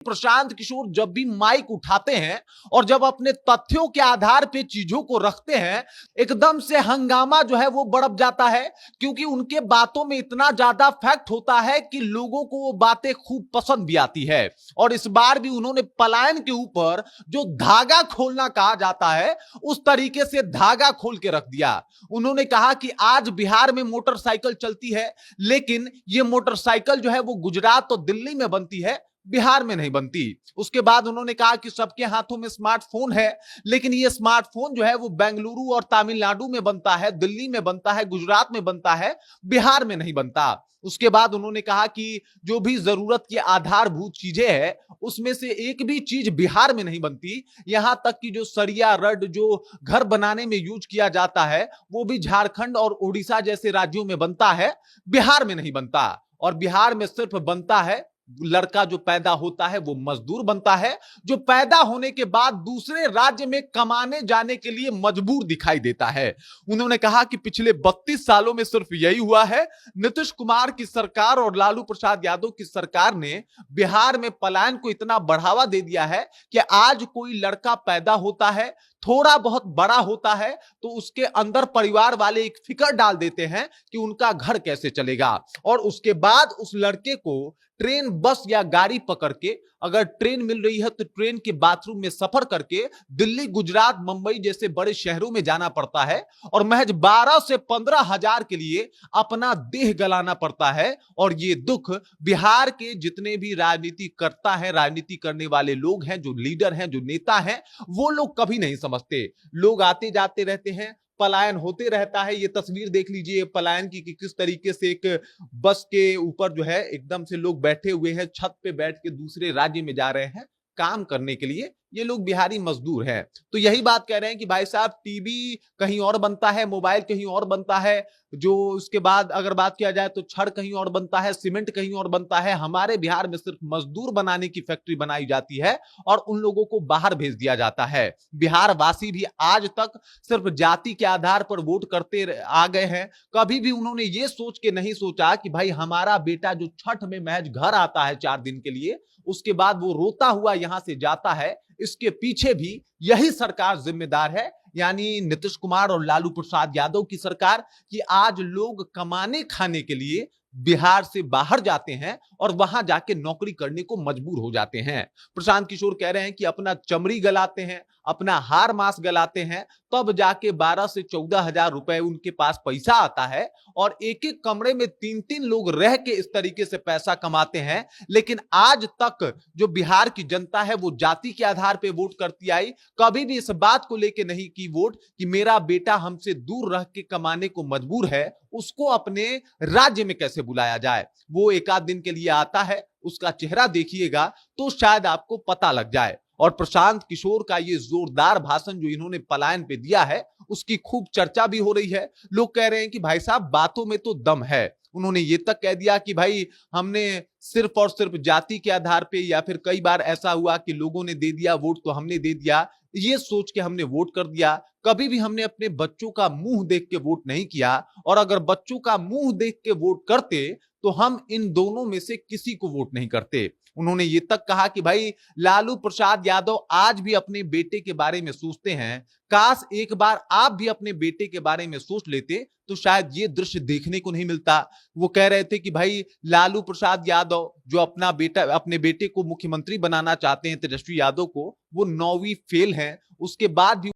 प्रशांत किशोर जब भी माइक उठाते हैं और जब अपने तथ्यों के आधार पे चीजों को रखते हैं, एकदम से हंगामा जो है वो बढ़ जाता है, क्योंकि उनके बातों में इतना ज्यादा फैक्ट होता है कि लोगों को वो बातें खूब पसंद भी आती है। और इस बार भी उन्होंने पलायन के ऊपर जो धागा खोलना कहा जाता है, उस तरीके से धागा खोल के रख दिया। उन्होंने कहा कि आज बिहार में मोटरसाइकिल चलती है, लेकिन ये मोटरसाइकिल जो है वो गुजरात और दिल्ली में बनती है, बिहार में नहीं बनती। उसके बाद उन्होंने कहा कि सबके हाथों में स्मार्टफोन है, लेकिन ये स्मार्टफोन जो है वो बेंगलुरु और तमिलनाडु में बनता है, दिल्ली में बनता है, गुजरात में बनता है, बिहार में नहीं बनता। उसके बाद उन्होंने कहा कि जो भी जरूरत की आधारभूत चीजें हैं, उसमें से एक भी चीज बिहार में नहीं बनती। यहां तक कि जो सरिया रड जो घर बनाने में यूज किया जाता है, वो भी झारखंड और उड़ीसा जैसे राज्यों में बनता है, बिहार में नहीं बनता। और बिहार में सिर्फ बनता है, लड़का जो पैदा होता है वो मजदूर बनता है, जो पैदा होने के बाद दूसरे राज्य में कमाने जाने के लिए मजबूर दिखाई देता है। उन्होंने कहा कि पिछले 32 सालों में सिर्फ यही हुआ है। नीतीश कुमार की सरकार और लालू प्रसाद यादव की सरकार ने बिहार में पलायन को इतना बढ़ावा दे दिया है कि आज कोई लड़का पैदा होता है, थोड़ा बहुत बड़ा होता है, तो उसके अंदर परिवार वाले एक फिक्र डाल देते हैं कि उनका घर कैसे चलेगा। और उसके बाद उस लड़के को ट्रेन, बस या गाड़ी पकड़ के, अगर ट्रेन मिल रही है तो ट्रेन के बाथरूम में सफर करके दिल्ली, गुजरात, मुंबई जैसे बड़े शहरों में जाना पड़ता है और महज 12 से 15 हजार के लिए अपना देह गलाना पड़ता है। और ये दुख बिहार के जितने भी राजनीति करता है, राजनीति करने वाले लोग हैं, जो लीडर हैं, जो नेता हैं, वो लोग कभी नहीं समझते। लोग आते जाते रहते हैं, पलायन होते रहता है। ये तस्वीर देख लीजिए पलायन की कि किस तरीके से एक बस के ऊपर जो है एकदम से लोग बैठे हुए हैं, छत पे बैठ के दूसरे राज्य में जा रहे हैं काम करने के लिए। ये लोग बिहारी मजदूर हैं। तो यही बात कह रहे हैं कि भाई साहब, टीवी कहीं और बनता है, मोबाइल कहीं और बनता है, जो उसके बाद अगर बात किया जाए तो छड़ कहीं और बनता है, सीमेंट कहीं और बनता है। हमारे बिहार में सिर्फ मजदूर बनाने की फैक्ट्री बनाई जाती है और उन लोगों को बाहर भेज दिया जाता है। बिहार वासी भी आज तक सिर्फ जाति के आधार पर वोट करते आ गए हैं। कभी भी उन्होंने ये सोच के नहीं सोचा कि भाई हमारा बेटा जो छठ में महज घर आता है 4 दिन के लिए, उसके बाद वो रोता हुआ यहां से जाता है, इसके पीछे भी यही सरकार जिम्मेदार है, यानी नीतीश कुमार और लालू प्रसाद यादव की सरकार, कि आज लोग कमाने खाने के लिए बिहार से बाहर जाते हैं और वहां जाके नौकरी करने को मजबूर हो जाते हैं। प्रशांत किशोर कह रहे हैं कि अपना चमड़ी गलाते हैं, अपना हार मास गलाते हैं, तब जाके 12 से 14 हजार रुपए उनके पास पैसा आता है और एक एक कमरे में 3-3 लोग रह के इस तरीके से पैसा कमाते हैं। लेकिन आज तक जो बिहार की जनता है वो जाति के आधार पर वोट करती आई, कभी भी इस बात को लेकर नहीं की वोट कि मेरा बेटा हमसे दूर रह के कमाने को मजबूर है, उसको अपने राज्य में कैसे बुलाया जाए। वो एक आध दिन के लिए आता है, उसका चेहरा देखिएगा तो शायद आपको पता लग जाए। और प्रशांत किशोर का ये जोरदार भाषण जो इन्होंने पलायन पे दिया है, उसकी खूब चर्चा भी हो रही है। लोग कह रहे हैं कि भाई साहब, बातों में तो दम है। उन्होंने ये तक कह दिया कि भाई हमने सिर्फ और सिर्फ जाति के आधार पे, या फिर कई बार ऐसा हुआ कि लोगों ने दे दिया वोट तो हमने दे दिया, ये सोच के हमने वोट कर दिया। कभी भी हमने अपने बच्चों का मुंह देख के वोट नहीं किया, और अगर बच्चों का मुंह देख के वोट करते तो हम इन दोनों में से किसी को वोट नहीं करते। उन्होंने ये तक कहा कि भाई लालू प्रसाद यादव आज भी अपने बेटे के बारे में सोचते हैं, काश एक बार आप भी अपने बेटे के बारे में सोच लेते तो शायद ये दृश्य देखने को नहीं मिलता। वो कह रहे थे कि भाई लालू प्रसाद यादव जो अपने बेटे को मुख्यमंत्री बनाना चाहते हैं, तेजस्वी यादव को, वो 9वीं फेल हैं, उसके बाद भी